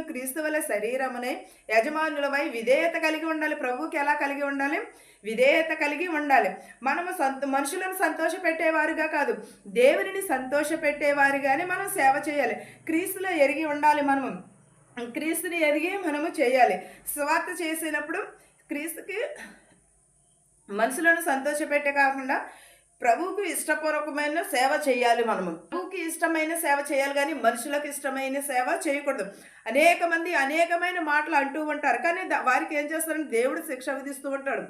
క్రీస్తు వలె శరీరమునే యజమానులమై విధేయత కలిగి ఉండాలి. ప్రభువుకి ఎలా కలిగి ఉండాలి? విధేయత కలిగి ఉండాలి. మనము మనుషులను సంతోషపెట్టేవారుగా కాదు, దేవునిని సంతోషపెట్టేవారుగానే మనం సేవ చేయాలి. క్రీస్తులో ఎరిగి ఉండాలి. మనము క్రీస్తుని ఎరిగి మనము చేయాలి. సువార్త చేసినప్పుడు క్రీస్తుకి మనుషులను సంతోషపెట్టే కాకుండా ప్రభువుకు ఇష్టపూర్వకమైన సేవ చేయాలి. మనము ప్రభువుకి ఇష్టమైన సేవ చేయాలి, కానీ మనుషులకు ఇష్టమైన సేవ చేయకూడదు. అనేక మంది అనేకమైన మాటలు అంటూ ఉంటారు, కానీ వారికి ఏం చేస్తారంటే దేవుడు శిక్ష విధిస్తూ ఉంటాడు.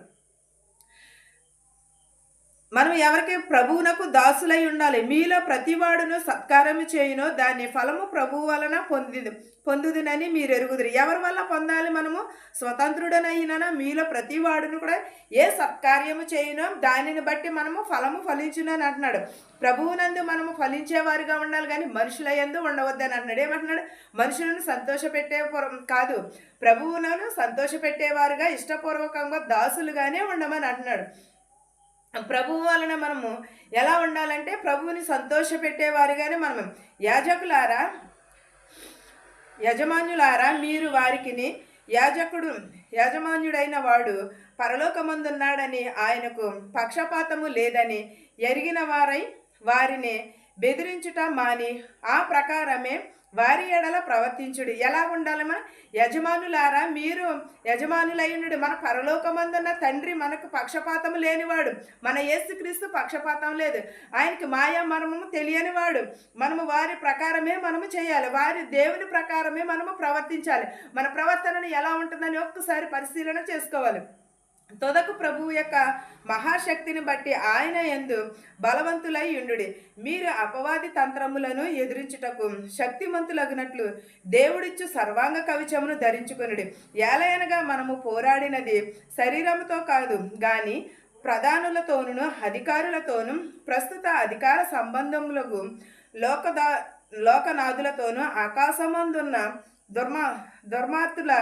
మనం ఎవరికి? ప్రభువునకు దాసులై ఉండాలి. మీలో ప్రతివాడును సత్కారము చేయునో దాని ఫలము ప్రభువు వలన పొందుదునని మీరు ఎరుగుదురు. ఎవరి వల్ల పొందాలి? మనము స్వతంత్రుడనైనా మీలో ప్రతివాడును కూడా ఏ సత్కార్యము చేయునో దానిని బట్టి మనము ఫలము ఫలించును అని అంటున్నాడు. ప్రభువునందు మనము ఫలించేవారుగా ఉండాలి, కానీ మనుషులయందు ఉండవద్దని అంటున్నాడు. ఏమంటున్నాడు? మనుషులను సంతోషపెట్టే కాదు, ప్రభువులను సంతోషపెట్టేవారుగా ఇష్టపూర్వకంగా దాసులుగానే ఉండమని అంటున్నాడు. ప్రభువు వలన మనము ఎలా ఉండాలంటే ప్రభువుని సంతోషపెట్టేవారుగానే మనము. యజమానులారా మీరు వారికిని యజమానుడైన వాడు పరలోకమందున్నాడని ఆయనకు పక్షపాతము లేదని ఎరిగిన వారై వారిని బెదిరించుట మాని ఆ ప్రకారమే వారి ఎడల ప్రవర్తించుడు. ఎలా ఉండాలి? మన యజమానులారా మీరు యజమానులైనడు. మన పరలోకమందున్న తండ్రి మనకు పక్షపాతం లేనివాడు. మన యేసుక్రీస్తు పక్షపాతం లేదు, ఆయనకి మాయా మర్మము తెలియనివాడు. మనము వారి ప్రకారమే మనము చేయాలి, వారి దేవుని ప్రకారమే మనము ప్రవర్తించాలి. మన ప్రవర్తనను ఎలా ఉంటుందని ఒక్కసారి పరిశీలన చేసుకోవాలి. తొదకు ప్రభువు యొక్క మహాశక్తిని బట్టి ఆయన యందు బలవంతులై ఉండుడి. మీరు అపవాది తంత్రములను ఎదిరించుటకు శక్తిమంతులగినట్లు దేవుడిచ్చు సర్వాంగ కవచమును ధరించుకొనుడి. ఏలయనగా మనము పోరాడినది శరీరముతో కాదు, గాని ప్రధానులతోనూ అధికారులతోనూ ప్రస్తుత అధికార సంబంధములకు లోకనాథులతోనూ ఆకాశమందున్న దుర్మార్తుల